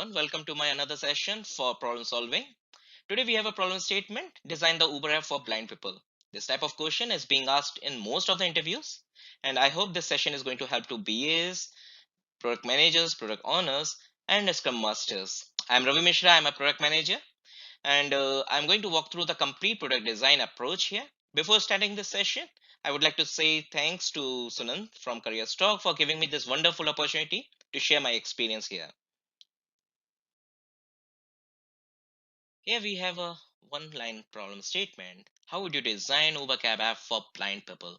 everyone. Welcome to my another session for problem solving. Today we have a problem statement: design the Uber app for blind people. This type of question is being asked in most of the interviews, and I hope this session is going to help to BAs, product managers, product owners, and Scrum masters. I'm Ravi Mishra. I'm a product manager, and I'm going to walk through the complete product design approach here. Before starting this session, I would like to say thanks to Sunand from Career Stock for giving me this wonderful opportunity to share my experience here. Here we have a one-line problem statement. How would you design Uber cab app for blind people?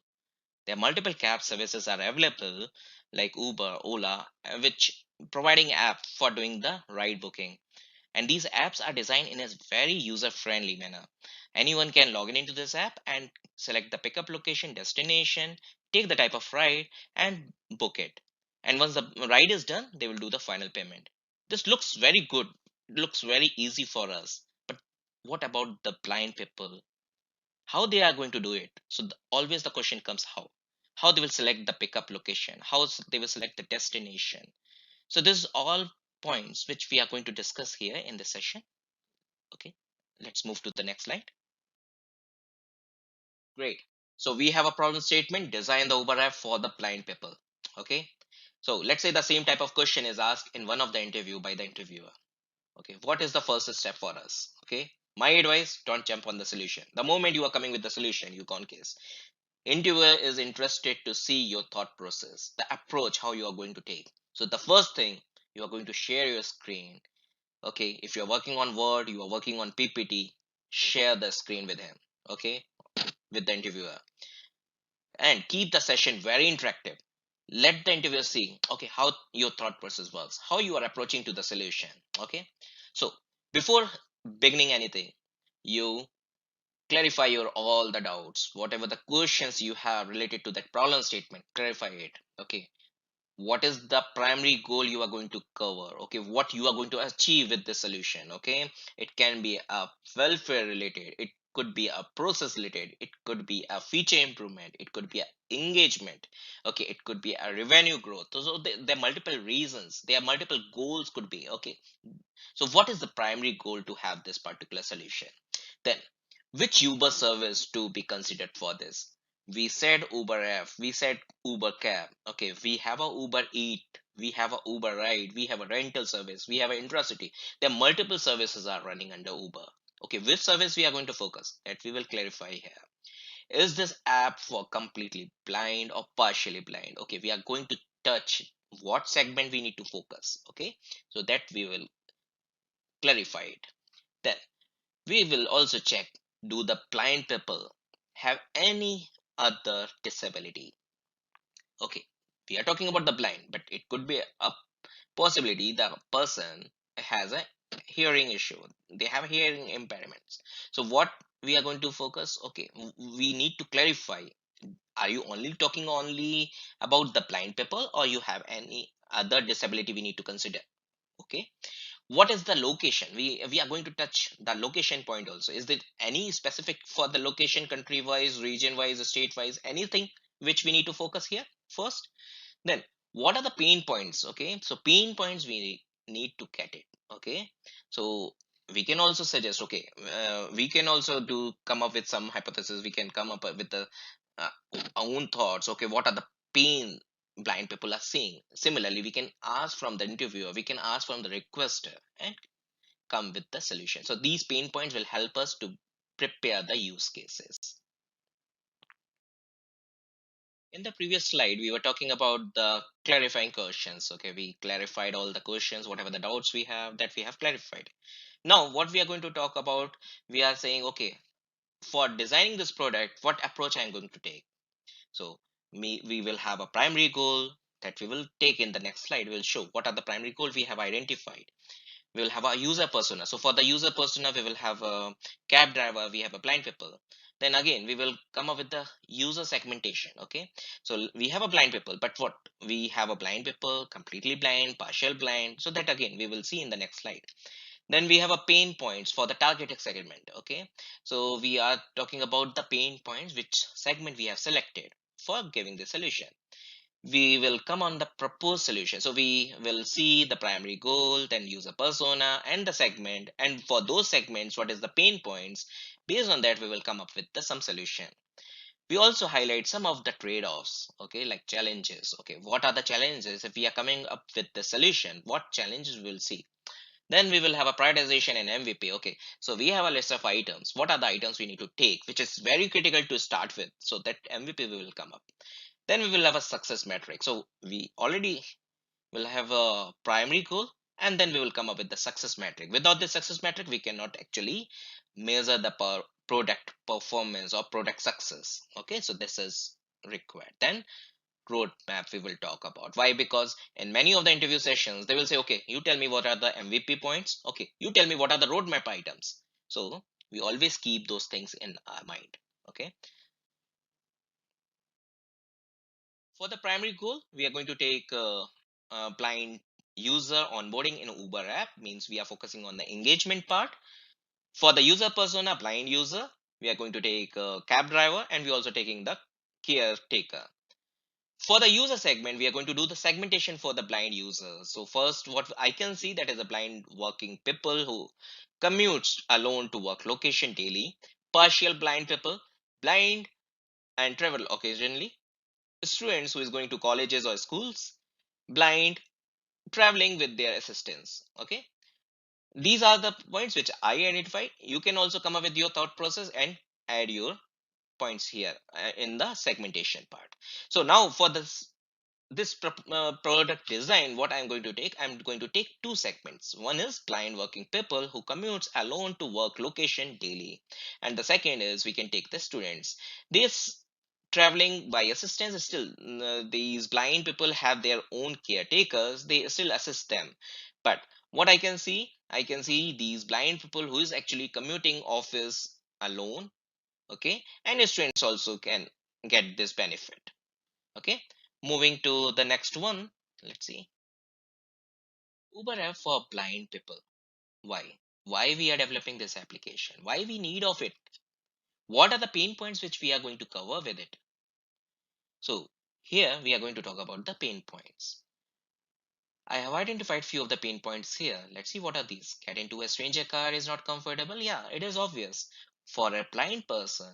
There are multiple cab services are available like Uber, Ola, which providing app for doing the ride booking. And these apps are designed in a very user-friendly manner. Anyone can log in into this app and select the pickup location, destination, take the type of ride and book it. And once the ride is done, they will do the final payment. This looks very good, looks very easy for us. But what about the blind people? How they are going to do it? So always the question comes how they will select the pickup location, they will select the destination. So this is all points which we are going to discuss here in this session. Okay, let's move to the next slide. Great. So we have a problem statement: design the Uber app for the blind people. Okay, so let's say the same type of question is asked in one of the interview by the interviewer. Okay, what is the first step for us? Okay, my advice: don't jump on the solution. The moment you are coming with the solution, you can't case. Interviewer is interested to see your thought process, the approach, how you are going to take. So the first thing, you are going to share your screen. Okay, if you're working on Word, you are working on PPT, share the screen with him. Okay, with the interviewer, and keep the session very interactive. Let the interviewer see, okay, how your thought process works, how you are approaching to the solution. Okay, so before beginning anything, you clarify your all the doubts, whatever the questions you have related to that problem statement, clarify it. Okay, what is the primary goal you are going to cover? Okay, what you are going to achieve with the solution? Okay, it can be a welfare related, it could be a process related, it could be a feature improvement, it could be a engagement. Okay, it could be a revenue growth. So there are multiple reasons, there are multiple goals could be. Okay, so what is the primary goal to have this particular solution? Then which Uber service to be considered for this? We said Uber F, we said Uber Cab. Okay, we have a Uber Eat, we have a Uber Ride, we have a rental service, we have an Intracity. There are multiple services are running under Uber. Okay, which service we are going to focus? That we will clarify here. Is this app for completely blind or partially blind? Okay, we are going to touch what segment we need to focus. Okay, so that we will clarify it. Then we will also check, do the blind people have any other disability? Okay, we are talking about the blind, but it could be a possibility the person has a hearing issue. They have hearing impairments. So what we are going to focus? Okay, we need to clarify. Are you only talking about the blind people, or you have any other disability we need to consider? Okay, what is the location? We are going to touch the location point also. Is there any specific for the location, country wise, region wise, state wise, anything which we need to focus here first? Then what are the pain points? Okay, so pain points we need to get it. Okay, so we can also suggest, okay, we can also do come up with some hypothesis, we can come up with the uh, own thoughts. Okay, what are the pain blind people are seeing? Similarly, we can ask from the interviewer, we can ask from the requester, and come with the solution. So these pain points will help us to prepare the use cases. In the previous slide, we were talking about the clarifying questions. Okay, we clarified all the questions, whatever the doubts we have, that we have clarified. Now what we are going to talk about, we are saying, okay, for designing this product, what approach I'm going to take. So we will have a primary goal that we will take in the next slide. We'll show what are the primary goals we have identified. We will have a user persona. So for the user persona, we will have a cab driver, we have a blind people. Then again, we will come up with the user segmentation. Okay, so we have a blind people, but what we have a blind people, completely blind, partial blind. So that again we will see in the next slide. Then we have a pain points for the targeted segment. Okay, so we are talking about the pain points, which segment we have selected for giving the solution. we will come on the proposed solution. So we will see the primary goal, then user persona and the segment. And for those segments, what is the pain points? Based on that, we will come up with some solution. We also highlight some of the trade-offs, okay, like challenges. Okay, what are the challenges if we are coming up with the solution? What challenges we'll see? Then we will have a prioritization and MVP. Okay, so we have a list of items. What are the items we need to take, which is very critical to start with, so that MVP will come up. Then we will have a success metric. So we already will have a primary goal, and then we will come up with the success metric. Without the success metric, we cannot actually measure the product performance or product success. Okay, so this is required. Then roadmap we will talk about. Why? Because in many of the interview sessions, they will say, okay, you tell me what are the MVP points. Okay, you tell me what are the roadmap items. So we always keep those things in our mind. Okay. For the primary goal, we are going to take blind user onboarding in Uber app, means we are focusing on the engagement part. For the user persona, blind user, we are going to take cab driver, and we are also taking the caretaker. For the user segment, we are going to do the segmentation for the blind users. So first, what I can see, that is a blind working people who commutes alone to work location daily, partial blind people, blind and travel occasionally, students who is going to colleges or schools, blind, traveling with their assistants. Okay, these are the points which I identified. You can also come up with your thought process and add your points here in the segmentation part. So now for this product design, what I'm going to take two segments. One is blind working people who commutes alone to work location daily, and the second is we can take the students. This traveling by assistance is still, these blind people have their own caretakers, they still assist them. But what I can see these blind people who is actually commuting office alone. Okay, and students also can get this benefit. Okay, moving to the next one. Let's see. Uber app for blind people. Why we are developing this application? Why we need of it? What are the pain points which we are going to cover with it? So here we are going to talk about the pain points. I have identified few of the pain points here. Let's see what are these. Get into a stranger car is not comfortable. Yeah, it is obvious. For a blind person,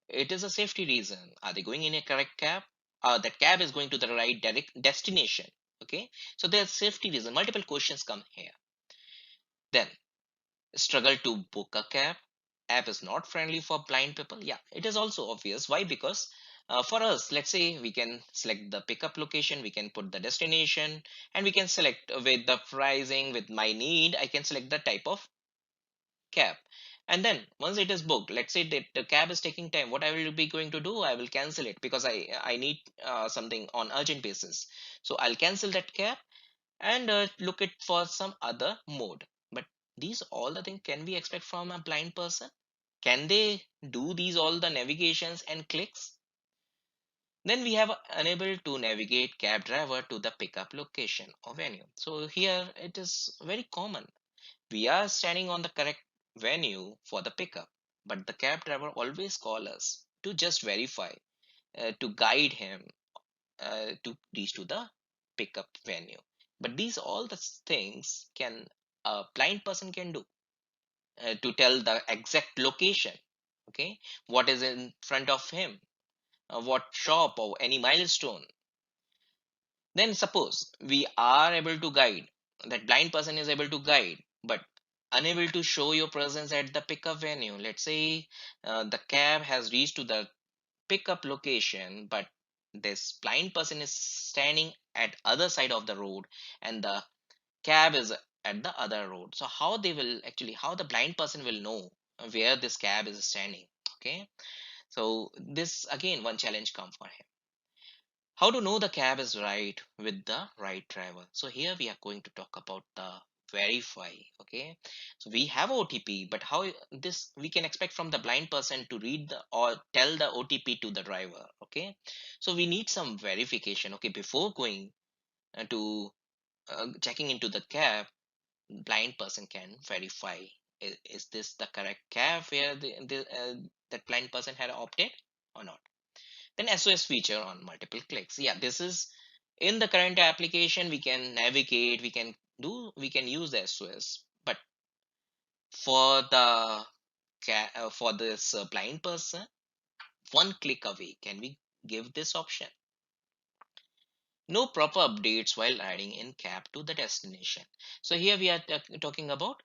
it is a safety reason. Are they going in a correct cab? That cab is going to the right direct destination. Okay, so there's safety reason. Multiple questions come here. Then struggle to book a cab. App is not friendly for blind people. Yeah, it is also obvious. Why? Because for us, let's say we can select the pickup location, we can put the destination, and we can select with the pricing, with my need, I can select the type of cab. And then once it is booked, let's say that the cab is taking time, what I will be going to do, I will cancel it because I need something on urgent basis. So I'll cancel that cab and look it for some other mode. But these all the things can we expect from a blind person? Can they do these all the navigations and clicks? Then we have unable to navigate cab driver to the pickup location or venue. So here it is very common. We are standing on the correct venue for the pickup, but the cab driver always call us to just verify, to guide him to reach to the pickup venue. But these all the things can a blind person can do, to tell the exact location. Okay, what is in front of him, what shop or any milestone. Then suppose we are able to guide, that blind person is able to guide, but unable to show your presence at the pickup venue. Let's say the cab has reached to the pickup location, but this blind person is standing at other side of the road, and the cab is at the other road. So how the blind person will know where this cab is standing? Okay, so this again one challenge come for him. How to know the cab is right with the right driver? So here we are going to talk about the verify. Okay, so we have OTP, but how this we can expect from the blind person to read the or tell the OTP to the driver? Okay, so we need some verification. Okay, before going to checking into the cab, blind person can verify, is this the correct cab where that blind person had opted or not. Then SOS feature on multiple clicks. Yeah, this is in the current application. We can navigate, we can use the SOS. But for the for this blind person, one click away, can we give this option? No proper updates while adding in cab to the destination. So here we are talking about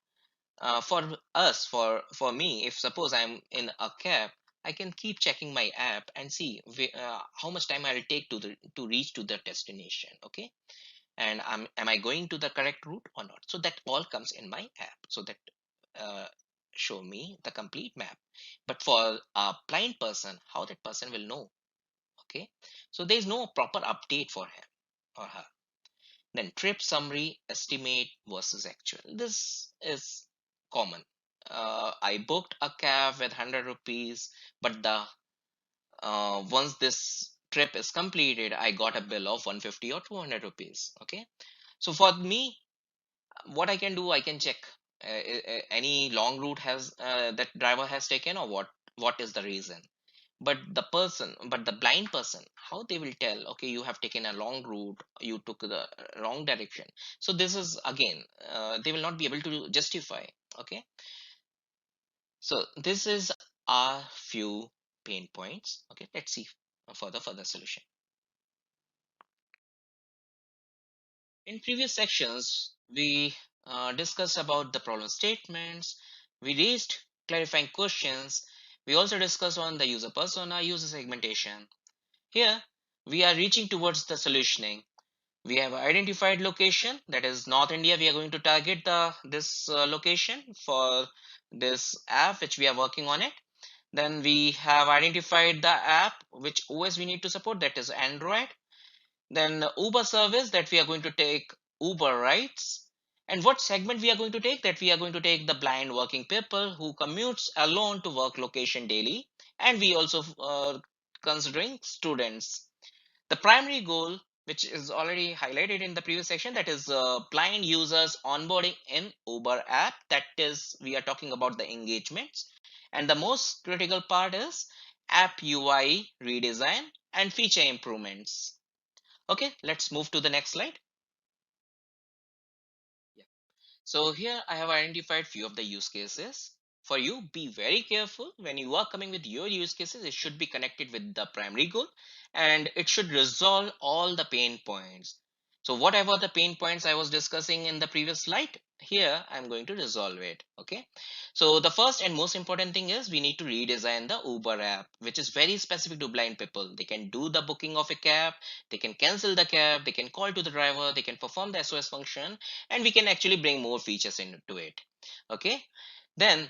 for us, for me, if suppose I'm in a cab, I can keep checking my app and see how much time I'll take to reach to the destination. Okay, and am I going to the correct route or not? So that all comes in my app, so that uh, show me the complete map. But for a blind person, how that person will know? Okay, so there is no proper update for him or her. Then trip summary, estimate versus actual. This is common. I booked a cab with 100 rupees, but the once this trip is completed, I got a bill of 150 or 200 rupees. Okay, so for me, what I can do, I can check any long route has that driver has taken, or what is the reason. But the blind person, how they will tell, okay, you have taken a long route, you took the wrong direction. So this is again, they will not be able to justify. Okay, so this is our few pain points. Okay, let's see for the further solution. In previous sections, we discussed about the problem statements, we raised clarifying questions, we also discussed on the user persona, user segmentation. Here, we are reaching towards the solutioning. We have identified location, that is North India. We are going to target this location for this app which we are working on it. Then we have identified the app which OS we need to support, that is Android. Then Uber service, that we are going to take Uber rides. And what segment we are going to take? That we are going to take the blind working people who commutes alone to work location daily. And we also considering students. The primary goal, which is already highlighted in the previous section, that is blind users onboarding in Uber app. That is, we are talking about the engagements. And the most critical part is app UI redesign and feature improvements. Okay, let's move to the next slide. So here I have identified few of the use cases. For you, be very careful when you are coming with your use cases. It should be connected with the primary goal and it should resolve all the pain points. So whatever the pain points I was discussing in the previous slide, here I'm going to resolve it. Okay. So the first and most important thing is we need to redesign the Uber app, which is very specific to blind people. They can do the booking of a cab, they can cancel the cab, they can call to the driver, they can perform the SOS function, and we can actually bring more features into it. Okay, then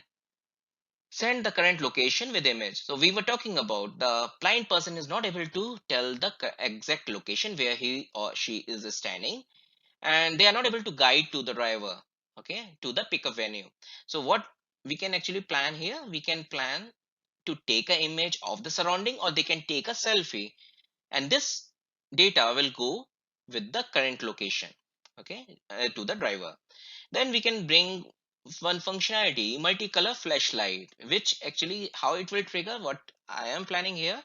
send the current location with image. So we were talking about the blind person is not able to tell the exact location where he or she is standing, and they are not able to guide to the driver, okay, to the pickup venue. So what we can actually plan here, we can plan to take an image of the surrounding, or they can take a selfie, and this data will go with the current location, okay, to the driver. Then we can bring one functionality, multicolor flashlight, which actually how it will trigger, what I am planning here,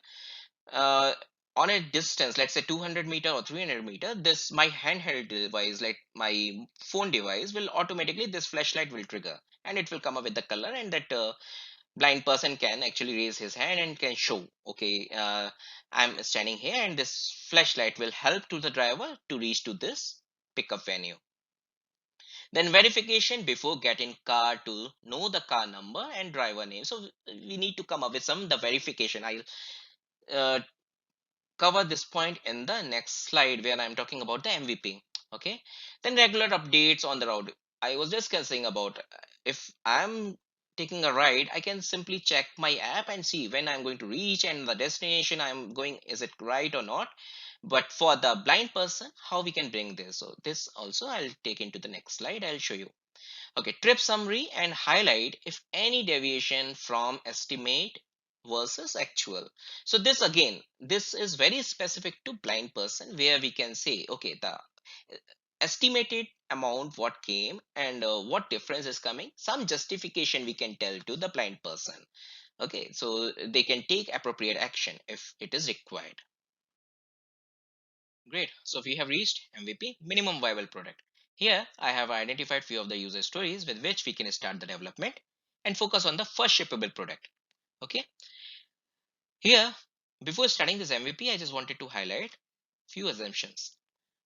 uh, on a distance, let's say 200-meter or 300-meter, this my handheld device, like my phone device, will automatically, this flashlight will trigger and it will come up with the color, and that blind person can actually raise his hand and can show, okay, I'm standing here, and this flashlight will help to the driver to reach to this pickup venue. Then verification before getting car, to know the car number and driver name. So we need to come up with some the verification. I'll uh, cover this point in the next slide where I'm talking about the MVP. Okay. Then regular updates on the road. I was discussing about if I'm taking a ride, I can simply check my app and see when I'm going to reach and the destination I'm going, is it right or not. But for the blind person, how we can bring this? So this also I'll take into the next slide. I'll show you. Okay, trip summary and highlight if any deviation from estimate versus actual. So this again, this is very specific to blind person, where we can say, okay, the estimated amount what came and what difference is coming, some justification we can tell to the blind person. Okay, so they can take appropriate action if it is required. Great. So we have reached MVP, minimum viable product. Here I have identified few of the user stories with which we can start the development and focus on the first shippable product. Okay. Here, before starting this MVP, I just wanted to highlight few assumptions.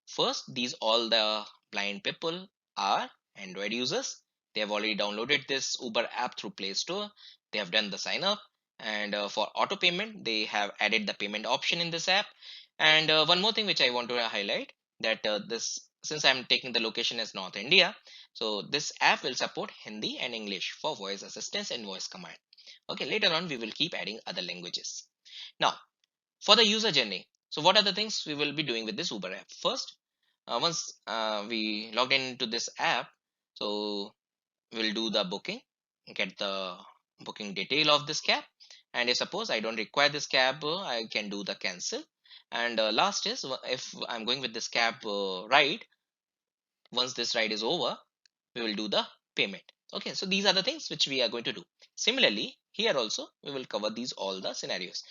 First, these all the blind people are Android users. They have already downloaded this Uber app through Play Store. They have done the sign up, and for auto payment, they have added the payment option in this app. And one more thing which I want to highlight, that this since I'm taking the location as North India, so this app will support Hindi and English for voice assistance and voice command. Okay, later on we will keep adding other languages. Now, for the user journey, so what are the things we will be doing with this Uber app? First, once we logged into this app, so we'll do the booking, get the booking detail of this cab, and if suppose I don't require this cab, I can do the cancel. And last is, if I'm going with this cab ride, once this ride is over, we will do the payment. Okay, so these are the things which we are going to do. Similarly, here also we will cover these all the scenarios.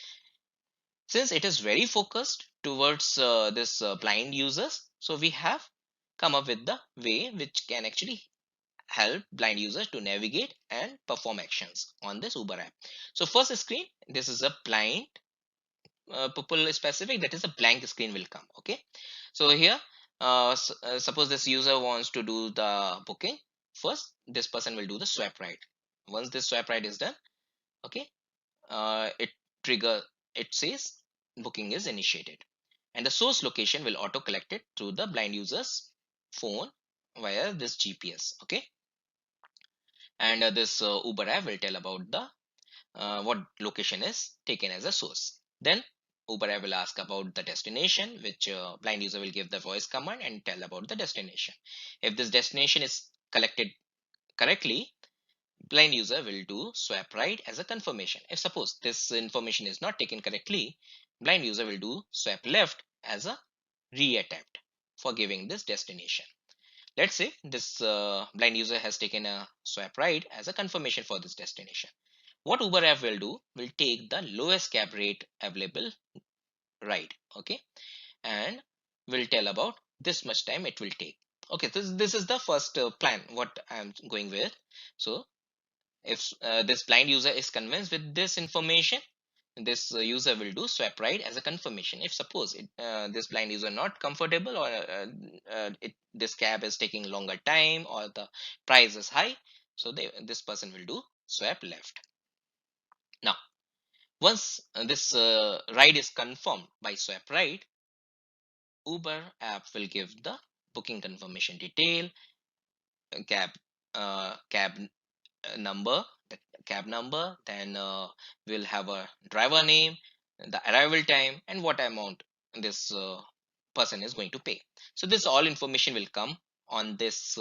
Since it is very focused towards this blind users, so we have come up with the way which can actually help blind users to navigate and perform actions on this Uber app. So first screen, this is a blind people specific, that is a blank screen will come. Okay, so here suppose this user wants to do the booking. First, this person will do the swipe right. Once this swipe right is done, okay, it trigger, it says booking is initiated, and the source location will auto collect it through the blind user's phone via this GPS. Okay, and this Uber app will tell about the what location is taken as a source. Then Uber app will ask about the destination, which blind user will give the voice command and tell about the destination. If this destination is collected correctly, blind user will do swipe right as a confirmation. If suppose this information is not taken correctly, blind user will do swipe left as a reattempt for giving this destination. Let's say this blind user has taken a swipe right as a confirmation for this destination. What Uber app will do will take the lowest cab rate available ride, okay, and will tell about this much time it will take. Okay, this is the first plan what I'm going with. So if this blind user is convinced with this information, this user will do swipe right as a confirmation. If suppose this blind user not comfortable, or this cab is taking longer time, or the price is high, so this person will do swipe left. Now, once this ride is confirmed by swipe right, Uber app will give the booking confirmation detail, cab cab number, the cab number, then we'll have a driver name, the arrival time, and what amount this person is going to pay. So this all information will come on this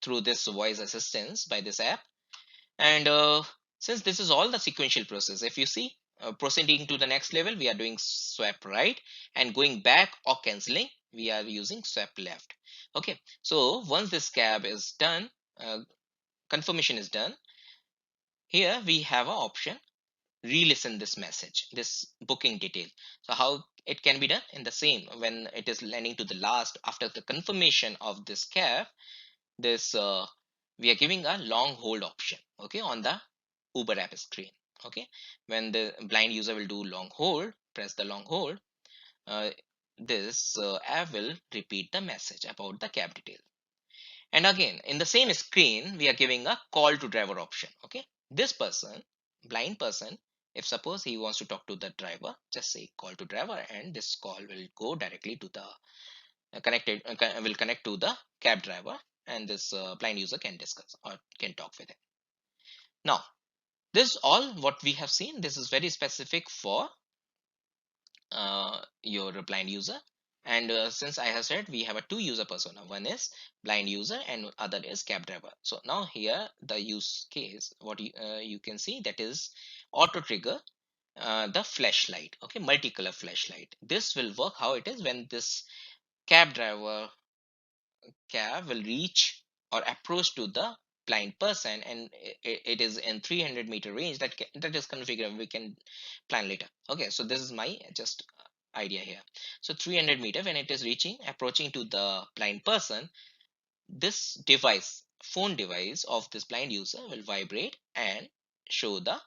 through this voice assistance by this app. And since this is all the sequential process, if you see, proceeding to the next level, we are doing swipe right, and going back or canceling, we are using swipe left. Okay, so once this cab is done, confirmation is done, here we have an option, re-listen this message, this booking detail. So how it can be done? In the same, when it is landing to the last after the confirmation of this cab, this we are giving a long hold option, okay, on the Uber app screen. Okay, when the blind user will do long hold, press the long hold, uh, this app will repeat the message about the cab detail. And again, in the same screen, we are giving a call to driver option. Okay, this person, blind person, if suppose he wants to talk to the driver, just say call to driver, and this call will go directly to the will connect to the cab driver, and this blind user can discuss or can talk with him. Now, this all what we have seen. This is very specific for your blind user. And since I have said we have a two user persona, one is blind user and other is cab driver. So now here the use case, what you can see, that is auto trigger the flashlight. Okay, multicolor flashlight. This will work how it is when this cab driver cab will reach or approach to the blind person and it is in 300-meter range, that is configured, we can plan later. Okay, so this is my just idea here. So 300 meter, when it is approaching to the blind person, this device, phone device of this blind user will vibrate and show the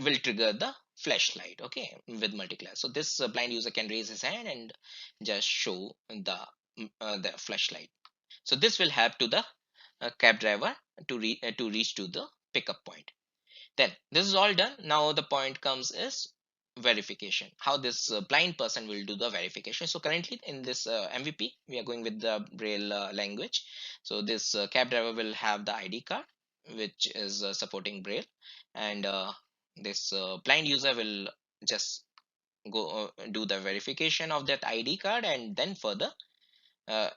will trigger the flashlight, okay, with multi-class. So this blind user can raise his hand and just show the flashlight. So this will help to the cab driver to reach to the pickup point. Then this is all done. Now the point comes is verification. How this blind person will do the verification. So currently in this MVP, we are going with the Braille language. So this cab driver will have the ID card, which is supporting Braille, and this blind user will just go do the verification of that ID card, and then further, uh,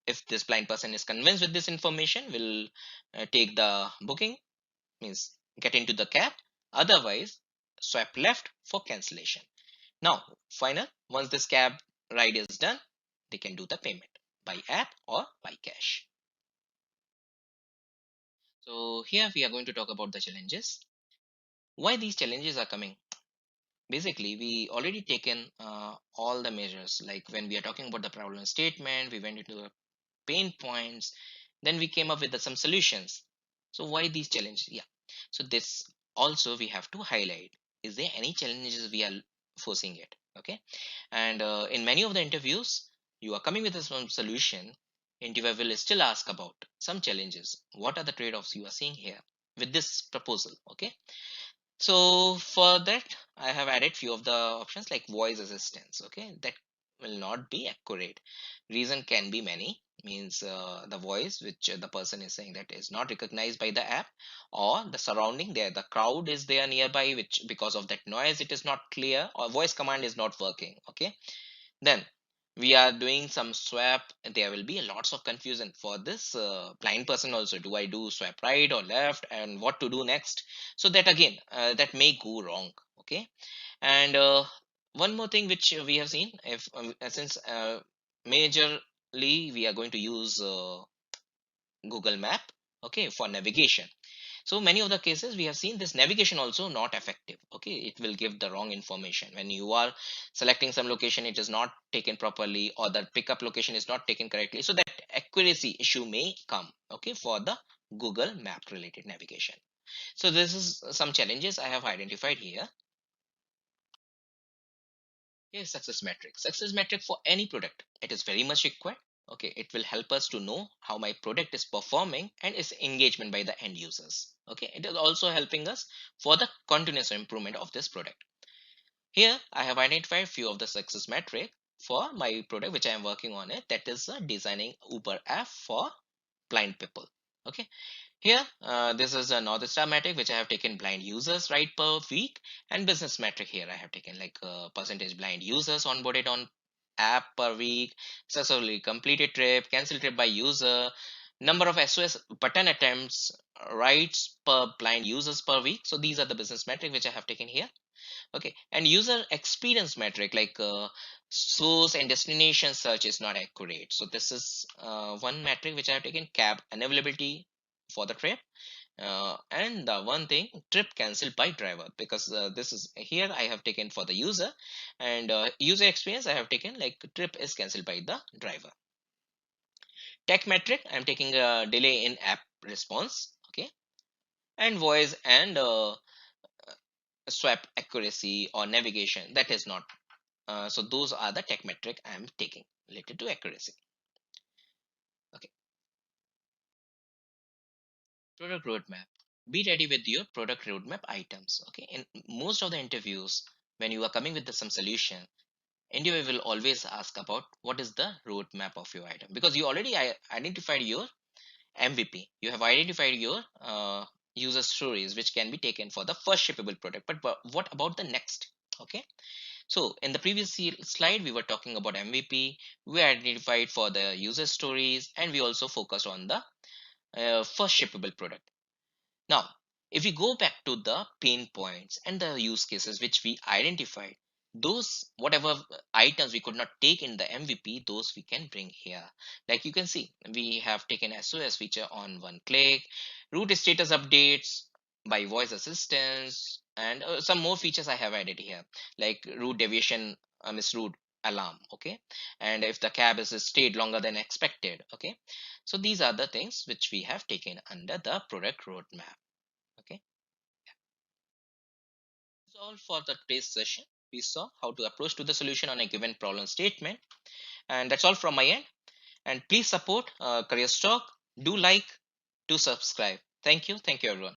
if this blind person is convinced with this information, will take the booking, means get into the cab, otherwise swipe left for cancellation. Now final, once this cab ride is done, they can do the payment by app or by cash. So here we are going to talk about the challenges. Why these challenges are coming? Basically, we already taken all the measures, like when we are talking about the problem statement, we went into the pain points, then we came up with some solutions. So why these challenges? Yeah, so this also we have to highlight, is there any challenges we are forcing it? Okay, and in many of the interviews, you are coming with some solution, interviewer will still ask about some challenges. What are the trade-offs you are seeing here with this proposal? Okay, so for that, I have added few of the options like voice assistance. Okay, that will not be accurate. Reason can be many. Means the voice which the person is saying that is not recognized by the app, or the surrounding there, the crowd is there nearby, which because of that noise it is not clear, or voice command is not working. Okay, then we are doing some swap. There will be lots of confusion for this blind person also. Do I do swipe right or left, and what to do next? So that again, that may go wrong. Okay, and one more thing which we have seen, if since majorly we are going to use Google Map, okay, for navigation. So many of the cases we have seen this navigation also not effective. Okay, it will give the wrong information when you are selecting some location, it is not taken properly, or the pickup location is not taken correctly. So that accuracy issue may come, okay, for the Google Map related navigation. So this is some challenges I have identified here. Here's success metric for any product, it is very much required. Okay, it will help us to know how my product is performing and its engagement by the end users. Okay, it is also helping us for the continuous improvement of this product. Here I have identified few of the success metric for my product which I am working on it, that is designing Uber app for blind people. Okay, here this is a North Star metric which I have taken blind users right per week, and business metric here I have taken like percentage blind users onboarded on app per week, successfully completed trip, cancel trip by user, number of SOS button attempts, rights per blind users per week. So these are the business metric which I have taken here. Okay, and user experience metric like source and destination search is not accurate. So this is one metric which I have taken, cab unavailability for the trip, and the one thing, trip cancelled by driver, because this is here I have taken for the user, and user experience I have taken like trip is cancelled by the driver. Tech metric I'm taking a delay in app response. Okay, and voice and swap accuracy or navigation, that is not. So those are the tech metric I am taking related to accuracy. Okay, product roadmap. Be ready with your product roadmap items. Okay, in most of the interviews, when you are coming with some solution, interviewer will always ask about what is the roadmap of your item, because you already identified your MVP. You have identified your user stories which can be taken for the first shippable product. But what about the next? Okay, so in the previous slide, we were talking about MVP. We identified for the user stories, and we also focused on the first shippable product. Now, if we go back to the pain points and the use cases which we identified, those whatever items we could not take in the MVP, those we can bring here. Like you can see, we have taken SOS feature on one click, route status updates by voice assistance, and some more features I have added here, like route deviation, misroute alarm. Okay, and if the cab is stayed longer than expected. Okay, so these are the things which we have taken under the product roadmap. Okay, that's all for the today's session. We saw how to approach to the solution on a given problem statement, and that's all from my end. And please support Career Stock. Do like, do subscribe. Thank you everyone.